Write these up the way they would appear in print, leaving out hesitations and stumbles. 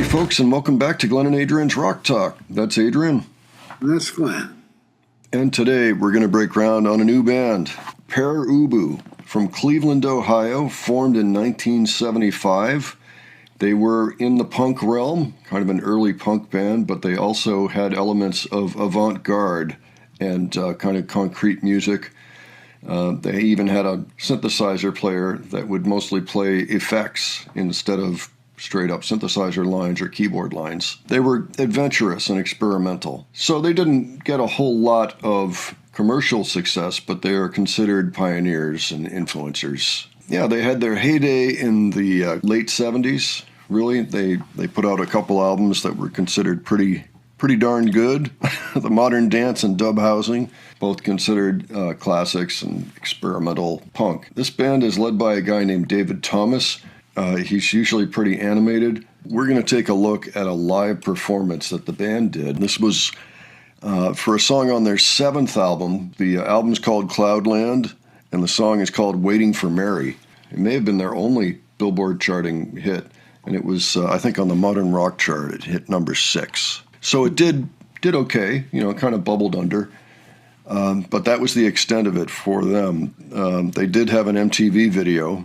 folks, and welcome back to Glenn and Adrian's Rock Talk. That's Adrian. And that's Glenn. And today we're going to break ground on a new band, Pere Ubu, from Cleveland, Ohio, formed in 1975. They were in the punk realm, kind of an early punk band, but they also had elements of avant-garde and kind of concrete music. They even had a synthesizer player that would mostly play effects instead of straight-up synthesizer lines or keyboard lines. They were adventurous and experimental. So they didn't get a whole lot of commercial success, but they are considered pioneers and influencers. Yeah, they had their heyday in the late 70s. Really, they put out a couple albums that were considered pretty darn good. The Modern Dance and Dub Housing, both considered classics and experimental punk. This band is led by a guy named David Thomas. He's usually pretty animated. We're going to take a look at a live performance that the band did. This was for a song on their 7th album. The album's called Cloudland, and the song is called Waiting for Mary. It may have been their only Billboard charting hit, and it was, I think, on the Modern Rock chart. It hit number 6. So it did okay, kind of bubbled under. But that was the extent of it for them. They did have an MTV video.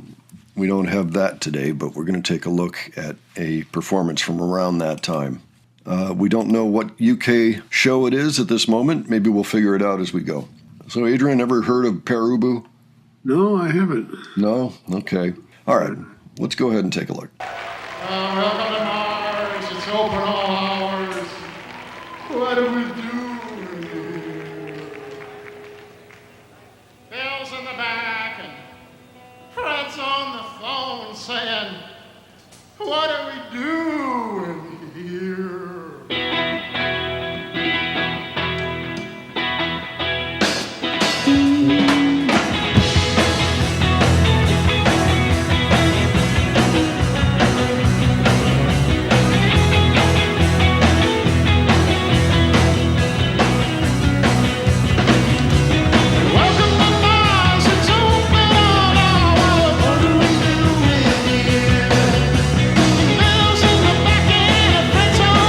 We don't have that today, but we're going to take a look at a performance from around that time. We don't know what UK show it is at this moment. Maybe we'll figure it out as we go. So, Adrian, ever heard of Pere Ubu? No, I haven't. No? Okay. All right. Let's go ahead and take a look. Welcome to Mars. It's open all hours. What do we do? Bill's in the back and Fred's on the phone saying, what do we do in here? Bells in the back and Fred's on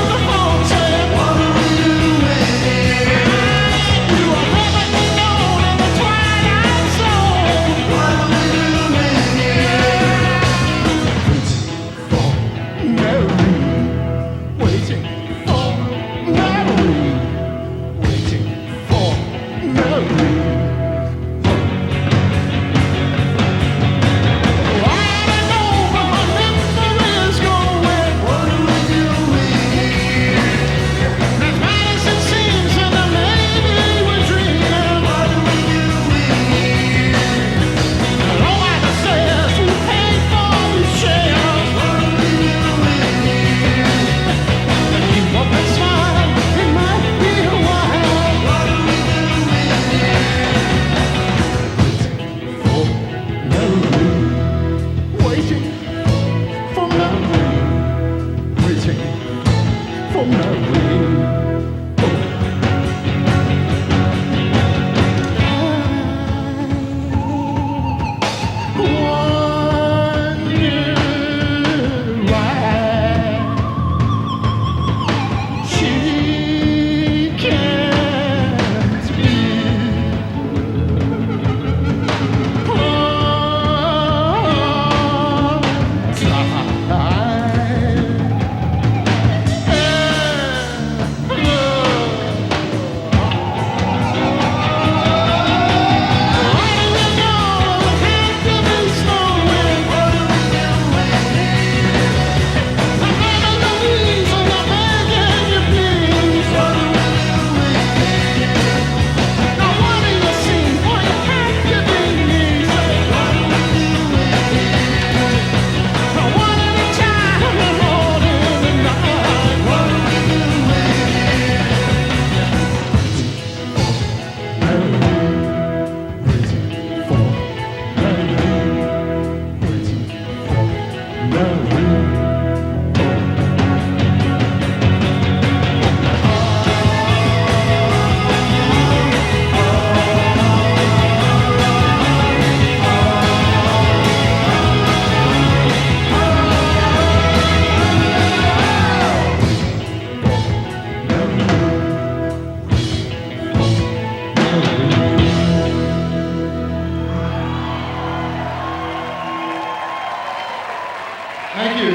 Thank you.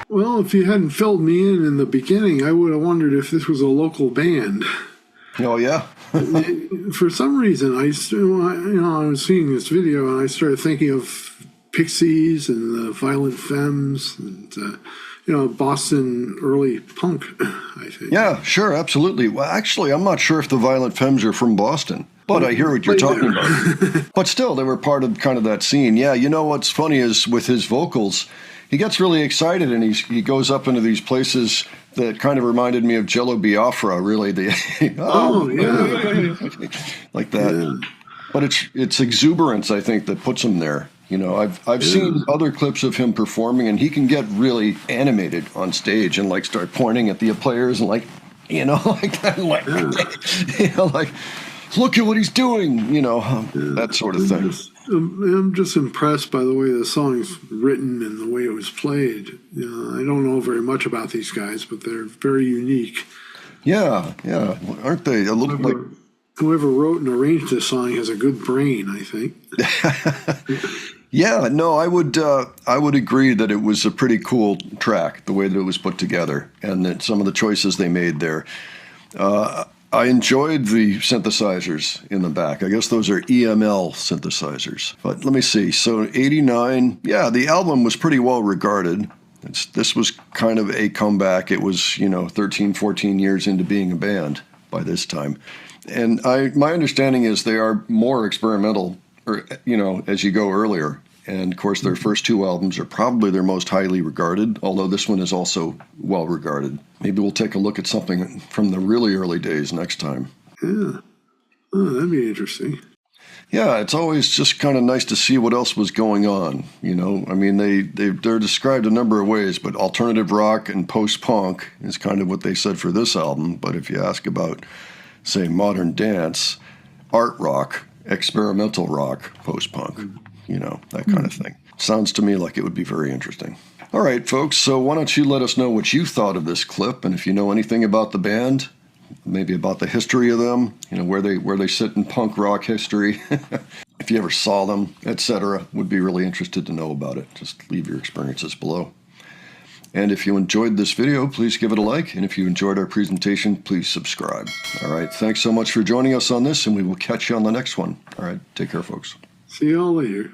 Well, if you hadn't filled me in the beginning, I would have wondered if this was a local band. Oh, yeah? For some reason, I was seeing this video and I started thinking of Pixies and the Violent Femmes and, Boston early punk, I think. Yeah, sure, absolutely. Well, actually, I'm not sure if the Violent Femmes are from Boston, but I hear what you're talking about. But still, they were part of kind of that scene. Yeah, you know what's funny is with his vocals, he gets really excited and he goes up into these places that kind of reminded me of Jello Biafra, really. Like that. Yeah. But it's exuberance, I think, that puts him there. You know, I've seen other clips of him performing, and he can get really animated on stage and like start pointing at the players and like like that, and like like look at what he's doing, that sort of thing. I'm just impressed by the way the song's written and the way it was played. I don't know very much about these guys, but they're very unique. Yeah, aren't they? A little like whoever wrote and arranged this song has a good brain, I think. Yeah, no, I would agree that it was a pretty cool track, the way that it was put together, and that some of the choices they made there. I enjoyed the synthesizers in the back. I guess those are EML synthesizers. But let me see. So 89, yeah, the album was pretty well regarded. This was kind of a comeback. It was, 13, 14 years into being a band by this time. And my understanding is they are more experimental, as you go earlier. And, of course, their first two albums are probably their most highly regarded, although this one is also well regarded. Maybe we'll take a look at something from the really early days next time. Yeah. Oh, that'd be interesting. Yeah, it's always just kind of nice to see what else was going on, I mean, they're described a number of ways, but alternative rock and post-punk is kind of what they said for this album. But if you ask about, say, modern dance, art rock, experimental rock, post-punk, that kind of thing. Sounds to me like it would be very interesting. All right, folks, so why don't you let us know what you thought of this clip, and if you know anything about the band, maybe about the history of them, where they sit in punk rock history, if you ever saw them, etc., would be really interested to know about it. Just leave your experiences below. And if you enjoyed this video, please give it a like, and if you enjoyed our presentation, please subscribe. All right, thanks so much for joining us on this, and we will catch you on the next one. All right, take care, folks. See y'all later.